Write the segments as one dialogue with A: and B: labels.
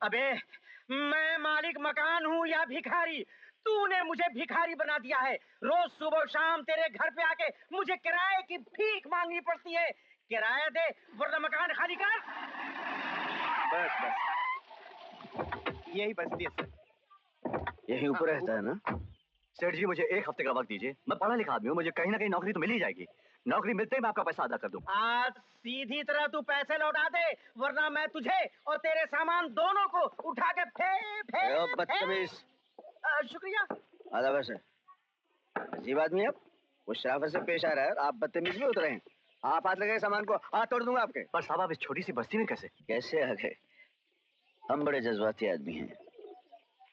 A: अबे मैं मालिक मकान हूँ या भिखारी? तूने मुझे भिखारी बना दिया है। रोज सुबह शाम तेरे घर पे आके मुझे किराए की भीख मांगनी पड़ती है। किराया दे वरना मकान खाली कर।
B: बस यही बस्ती है सर।
C: यही ऊपर रहता है ना?
B: सेठ जी मुझे 1 हफ्ते का वक्त दीजिए। मैं पढ़ा लिखा आदमी हूँ, मुझे कहीं ना कहीं नौकरी तो मिल ही जाएगी। नौकरी मिलते ही मैं आपका पैसा अदा कर दूं।
A: आज सीधी तरह तू पैसे लौटा दे वरना मैं तुझे और तेरे सामान दोनों को उठा के
C: बदतमीज।
A: शुक्रिया।
C: आधा वैसे अजीब आदमी है। वो शराफत से पेश आ रहा है, आप बदतमीज में उतरे हैं। आप हाथ लगे सामान को हाथ तोड़ दूंगा आपके।
B: पर साहब आप इस छोटी सी बस्ती में कैसे
C: आ गए? हम बड़े जज्बाती आदमी हैं।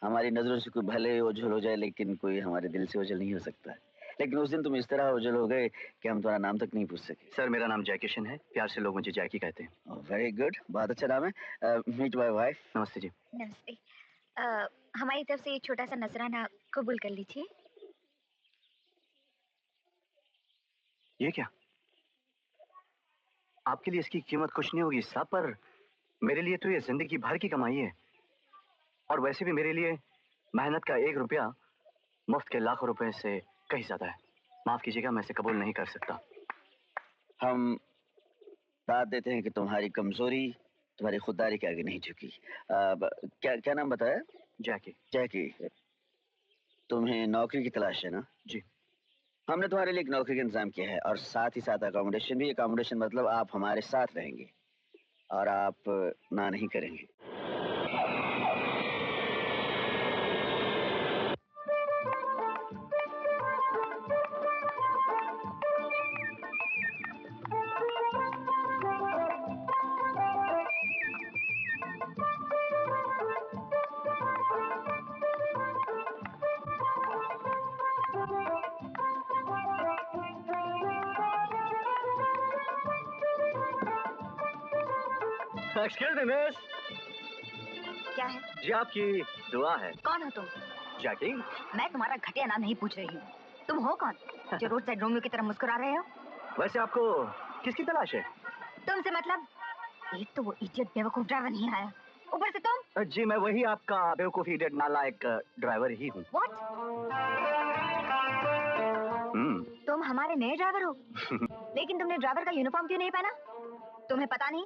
C: हमारी नजरों से कोई भले ओझल हो जाए लेकिन कोई हमारे दिल से ओझल नहीं हो सकता। लेकिन उस दिन तुम इस तरह ओझल हो गए कि हम तुम्हारा नाम तक नहीं पूछ सके।
B: सर मेरा नाम जय किशन है, प्यार से लोग मुझे जैकी कहते हैं।
C: वेरी गुड, बहुत अच्छा नाम है। Meet my wife.
B: नमस्ते जी।
D: नमस्ते। हमारी तरफ से एक छोटा सा नजराना कबूल कर लीजिए।
B: ये क्या? आपके लिए इसकी कीमत कुछ नहीं होगी साहब, पर मेरे लिए तो ये जिंदगी भर की कमाई है। और वैसे भी मेरे लिए मेहनत का 1 रुपया मुफ्त के लाखों रुपए से कहीं ज्यादा है। माफ कीजिएगा, मैं इसे कबूल नहीं कर सकता।
C: हम दाद देते हैं कि तुम्हारी कमजोरी तुम्हारी खुददारी के आगे नहीं झुकी। क्या नाम बताया?
B: जैकी।
C: जैकी, तुम्हें नौकरी की तलाश है ना?
B: जी।
C: हमने तुम्हारे लिए एक नौकरी का इंतजाम किया है और साथ ही साथ अकोमोडेशन भी। अकोमोडेशन मतलब आप हमारे साथ रहेंगे और आप ना नहीं करेंगे।
B: Excuse me miss.
D: क्या है?
B: जी आपकी दुआ है।
D: कौन हो तुम?
B: जैकी।
D: मैं तुम्हारा घटिया नाम नहीं पूछ रही हूँ। तुम हो कौन जो रोड साइड रोमियो की तरह मुस्कुरा रहे हो?
B: वैसे आपको किसकी तलाश है?
D: तुमसे मतलब? एक तो वो इडियट बेवकूफ ड्राइवर नहीं आया, ऊपर से तुम।
B: जी मैं वही आपका बेवकूफ इडियट नालायक ड्राइवर ही हूँ।
D: What? तुम हमारे नए ड्राइवर हो? लेकिन तुमने ड्राइवर का यूनिफॉर्म क्यों नहीं पहना? तुम्हें पता नहीं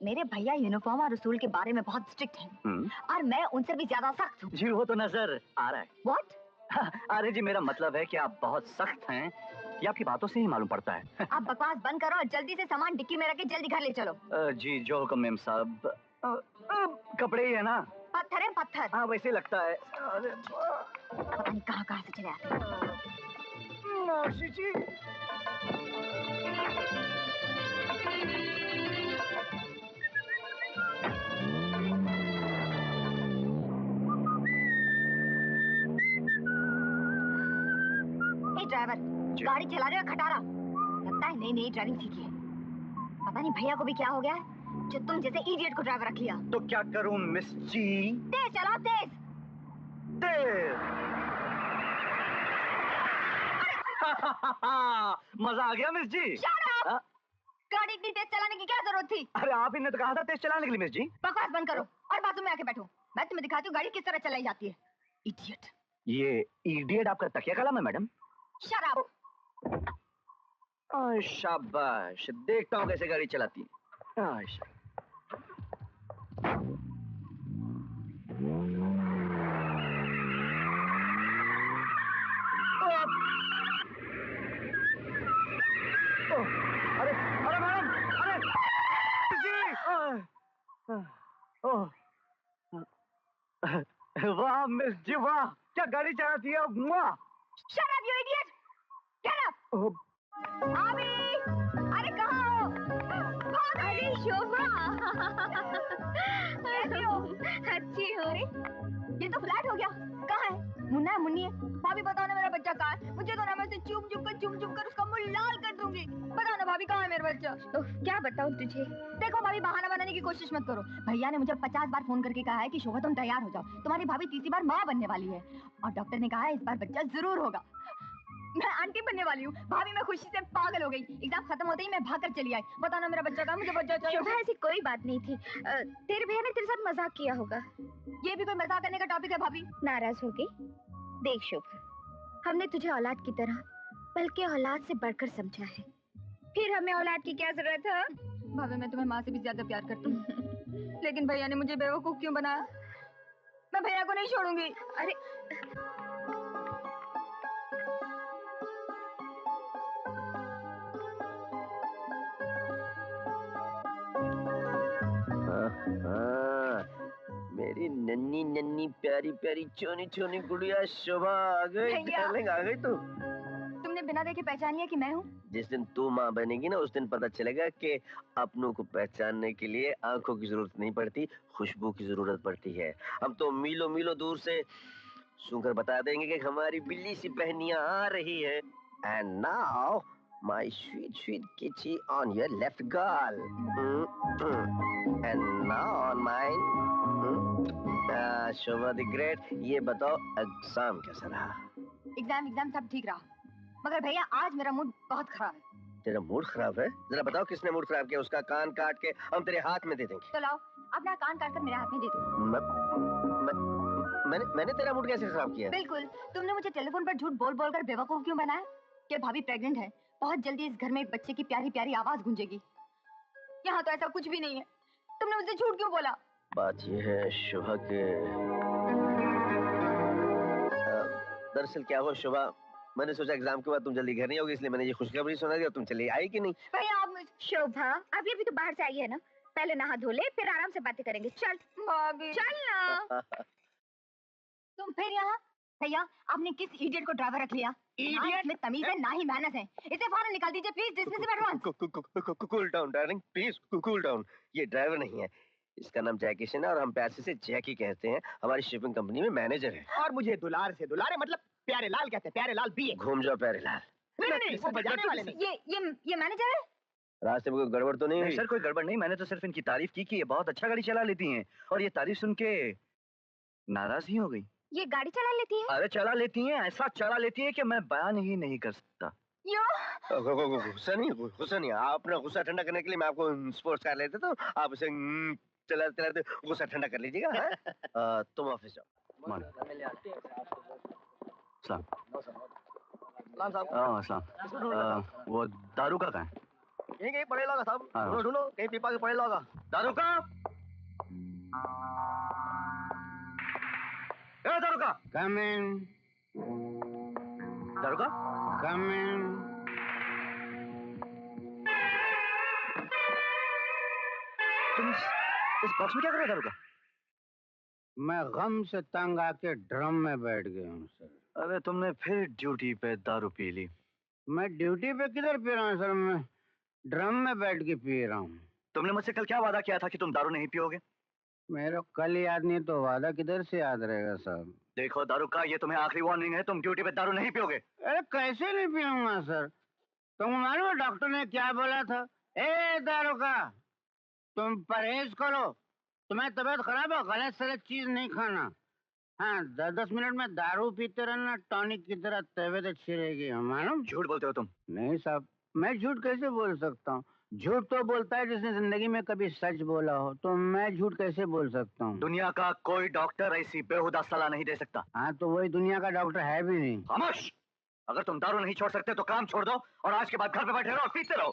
D: मेरे भैया यूनिफॉर्म और उसूल के बारे में बहुत स्ट्रिक्ट हैं और मैं उनसे भी ज्यादा सख्त हूँ।
B: जी वो तो नजर आ रहा है।
D: What?
B: अरे जी मेरा मतलब है कि आप बहुत सख्त हैं, ये आपकी बातों से ही मालूम पड़ता है।
D: अब बकवास बंद करो और जल्दी से सामान डिक्की में रख के जल्दी घर ले चलो।
B: जी जो हुक्म मेम साहब। कपड़े ही है ना?
D: पत्थर है पत्थर।
B: हाँ वैसे लगता है।
D: पता नहीं कहाँ से चले आते हैं।
B: मौसी जी।
D: ड्राइवर गाड़ी चला रहे हो खटारा? लगता है नई ड्राइविंग सीखी है। पता नहीं भैया को भी क्या हो गया है जो तुम जैसे इडियट को ड्राइवर रख लिया।
B: तो क्या करूं मिस जी?
D: तेज चलाओ, तेज
B: तेज। मजा आ गया मिस जी।
D: गाड़ी इतनी तेज चलाने की क्या जरूरत थी?
B: अरे आप ही ने तो कहा था तेज चलाने के लिए मिस जी।
D: बकवास बंद करो और बाजू में आके बैठो। मैं तुम्हें दिखाती हूँ गाड़ी किस तरह चलाई जाती है। इडियट।
B: ये इडियट आपका तकिया कलम है मैडम?
D: Shut up.
C: शाबाश, देखता हूँ कैसे गाड़ी चलाती है।
B: अरे अरे मैडम, अरे जी। वाह मिस जी वाह, क्या गाड़ी चलाती है।
D: Shut up, you idiot! Get up! अभी! अरे कहाँ हो? अरे शोभा! कैसी हो? अच्छी हो? ये तो फ्लैट हो गया। कहाँ है? मुन्ना है, मुन्नी है। भाभी बताओ ना मेरा बच्चा कहाँ है? मुझे तो ना मैं उसे चुम चुम कर उसका मुंह लाल कर दूंगी। बताओ ना भाभी कहाँ है मेरा बच्चा? तो क्या बताऊँ तुझे? देखो भाभी बहाना बनाने की कोशिश मत करो। भैया ने मुझे 50 बार फोन करके कहा है कि शोभा तुम तैयार हो जाओ। तुम्हारी भाभी तीसरी बार माँ बनने वाली है और डॉक्टर ने कहा है इस बार बच्चा जरूर होगा। मैं आंटी बनने वाली हूँ। भाभी मैं खुशी से पागल हो गई। एग्जाम खत्म होते ही मैं भाग कर चली आई। बताना मेरा बच्चा कहाँ, मुझे बच्चा चाहिए।
E: शोभा ऐसी कोई बात नहीं थी। तेरे भैया ने तेरे साथ मजाक किया होगा।
D: ये भी कोई मजाक करने का टॉपिक है भाभी?
E: नाराज हो गई? देख शोभा, हमने तुझे औलाद की तरह बल्कि औलाद से बढ़कर समझा है। फिर हमें औलाद की क्या जरूरत है?
D: भाभी मैं तुम्हें माँ से भी ज्यादा प्यार करती हूँ। लेकिन भैया ने मुझे बेवकूफ क्यों बनाया? मैं भैया को नहीं छोड़ूंगी।
E: अरे
F: मेरी नन्नी नन्नी प्यारी प्यारी चोनी चोनी गुड़िया शोभा आ गई।
D: भैया।
F: डार्लिंग आ गई तू।
D: तुमने बिना देखे पहचान लिया कि मैं हूँ?
F: जिस दिन तू माँ बनेगी ना, उस दिन पता चलेगा कि अपनों को पहचानने के लिए आंखों की जरूरत नहीं पड़ती, खुशबू की जरूरत पड़ती है। हम तो मीलों मीलों दूर से सुनकर बता देंगे कि हमारी बिल्ली सी बहनियां आ रही है। And now my sweet sweet किची on your left girl, and now on mine Shobha the great. ये बताओ एग्जाम कैसा रहा?
D: एग्जाम सब ठीक रहा, मगर भैया आज मेरा मूड बहुत खराब है।
F: तेरा मूड खराब है? जरा बताओ किसने मूड खराब किया? उसका कान काट के हम तेरे हाथ में दे देंगे।
D: तो लाओ अपना कान काट कर मेरे हाथ में दे दो।
F: मैंने तेरा मूड कैसे खराब किया?
D: बिल्कुल, तुमने मुझे टेलीफोन पर झूठ बोल बोल कर बेवकूफ क्यों बनाया कि भाभी प्रेग्नेंट है, बहुत जल्दी इस घर में एक बच्चे की प्यारी प्यारी आवाज गूंजेगी। यहाँ तो ऐसा कुछ भी नहीं है। तुमने मुझसे झूठ क्यों बोला?
F: बात यह है शोभा के, दरअसल क्या हुआ शोभा, मैंने सोचा एग्जाम के बाद तुम जल्दी घर नहीं होगी, इसलिए मैंने ये खुशखबरी सुना दी और तुम चली आई कि नहीं।
D: भैया आप
E: शोभा, अभी अभी तो बाहर से आई है ना, पहले नहा धो ले, फिर आराम से बातें करेंगे। चल
D: भाभी
E: चल ना।
D: तुम फिर यहाँ? भैया आपने किस इडियट को ड्राइवर रख लिया?
A: इडियट
D: में तमीज है ना ही मेहनत है। इसे फौरन निकाल दीजिए please, dismiss advance.
F: Cool down darling, please cool down. ये ड्राइवर नहीं है, इसका नाम जैकी है और हम प्यार से जैकी कहते हैं। हमारी शिपिंग कंपनी में मैनेजर है।
A: और मुझे दुलार से दुलारे मतलब प्यारे लाल कहते हैं, प्यारे लाल भी है।
F: घूम जाओ प्यारे लाल।
A: नहीं, वो बजाने वाले नहीं।
D: ये मैनेजर है?
F: रास्ते में कोई गड़बड़ तो नहीं हुई?
B: सर कोई गड़बड़ नहीं, मैंने तो सिर्फ इनकी तारीफ की कि ये बहुत अच्छा गाड़ी चला लेती हैं, और ये तारीफ सुन के नाराज ही हो गई।
E: ये गाड़ी चला लेती है?
B: अरे चला लेती हैं, ऐसा चला लेती है कि मैं बयान ही नहीं कर सकता।
F: गुस्सा नहीं। आप अपना गुस्सा ठंडा करने के लिए मैं आपको स्पोर्ट्स कार लेते तो आप उसे चलाते चलाते गुस्सा ठंडा कर लीजिएगा। तुम ऑफिस जाओ।
B: वो दारू का है?
F: यहीं कहीं पड़े लगा साहब,
B: हाँ।
F: ढूंढो कहीं पीपा के पड़े लगा।
B: दारू का? दारू का?
G: Come in.
B: दारू का?
G: Come in.
B: तुम इस बॉक्स में क्या कर रहे हो दारू का?
G: मैं गम से तंग आके ड्रम में बैठ गया हूँ सर।
B: अरे तुमने फिर ड्यूटी पे दारू पी ली।
G: मैं ड्यूटी पे किधर पी रहा हूँ सर, मैं ड्रम में बैठ के पी रहा हूँ।
B: तुमने मुझसे कल क्या वादा किया था कि तुम दारू नहीं पियोगे?
G: मेरे कल याद नहीं तो वादा किधर से याद रहेगा साहब।
B: देखो दारू का, ये तुम्हें आखिरी वार्निंग है, तुम ड्यूटी पे दारू नहीं पियोगे।
G: अरे कैसे नहीं पीऊंगा सर, तुम मालूम डॉक्टर ने क्या बोला था? ए दारू का, तुम परहेज करो, तुम्हें तबीयत खराब है, गलत सलत चीज नहीं खाना। हाँ 10-10 मिनट में दारू पीते रहना, टॉनिक की तरह तबीयत अच्छी रहेगी। मालूम?
B: झूठ बोलते हो तुम।
G: नहीं साहब, मैं झूठ कैसे बोल सकता हूँ? झूठ तो बोलता है जिसने जिंदगी में कभी सच बोला हो, तो मैं झूठ कैसे बोल सकता हूँ?
B: दुनिया का कोई डॉक्टर ऐसी बेहुदा सलाह नहीं दे सकता।
G: हाँ तो वही दुनिया का डॉक्टर है भी नहीं।
B: खामोश! अगर तुम दारू नहीं छोड़ सकते तो काम छोड़ दो और आज के बाद घर पे बैठे रहो और पीते रहो।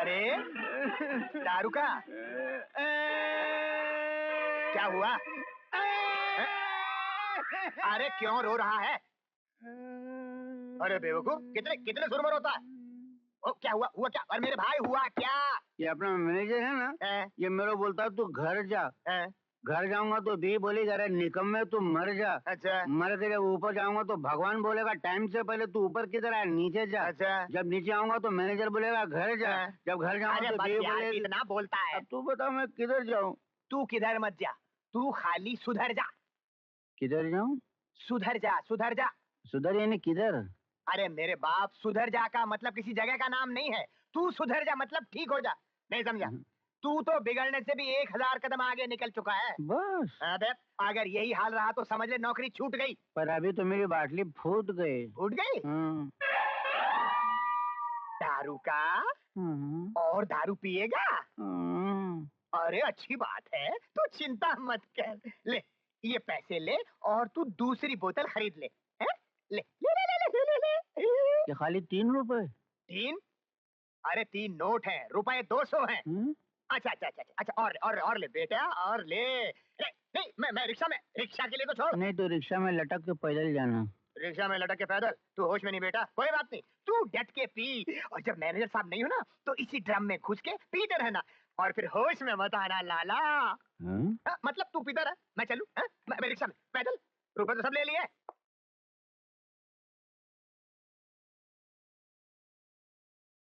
A: अरे दारू का क्या हुआ? अरे क्यों रो रहा है? अरे बेवकूफ, कितने सुरमर होता है? ओ क्या हुआ क्या? अरे मेरे भाई हुआ क्या?
G: ये अपना मैनेजर है ना, ये मेरे बोलता है तू घर जा। घर जाऊंगा तो भी बोलेगा अरे निकम्मे तू मर जा।
A: अच्छा।
G: मर के जब ऊपर जाऊंगा तो भगवान बोलेगा टाइम से पहले तू ऊपर किधर आया, नीचे जा।
A: अच्छा।
G: जब नीचे आऊंगा तो मैनेजर बोलेगा घर जा। जब घर जाऊंगा तो भी बोलेगा।
A: कितना बोलता है?
G: अब तू बता मैं किधर जाऊं?
A: तू किधर मत जा, तू खाली सुधर जा।
G: किधर जाऊं?
A: सुधर जा, सुधर जा।
G: सुधर यानी किधर?
A: अरे मेरे बाप, सुधर जा का मतलब किसी जगह का नाम नहीं है। तू सुधर जा मतलब ठीक हो जा। नहीं समझा? तू तो बिगड़ने से भी 1000 कदम आगे निकल चुका है।
G: बस।
A: अबे अगर यही हाल रहा तो समझ ले नौकरी छूट गई।
G: पर अभी तो मेरी बाटली फूट गई।
A: फूट गई? दारू का? और दारू पिएगा? अरे अच्छी बात है, तू चिंता मत कर। ले ये पैसे ले और तू दूसरी बोतल खरीद ले। हैं? ले ले ले ले ले ले ले।
G: ये खाली 3 रुपए?
A: 3? अरे 3 नोट हैं, रुपए 200 हैं। अच्छा अच्छा अच्छा अच्छा और ले बेटा और ले। नहीं मैं रिक्शा के लिए तो छोड़।
G: नहीं तो रिक्शा में लटक के पैदल जाना।
A: रिक्शा में लटक के पैदल? तू होश में नहीं बेटा, कोई बात नहीं, तू डट के पी और जब मैनेजर साहब नहीं हो ना तो इसी ड्रम में घुस के पीते रहना और फिर होश में मत आना लाला। मतलब तू पीता रह, मैं चलूं? मैं रिक्शा में पैदल, रुपए तो सब ले लिए।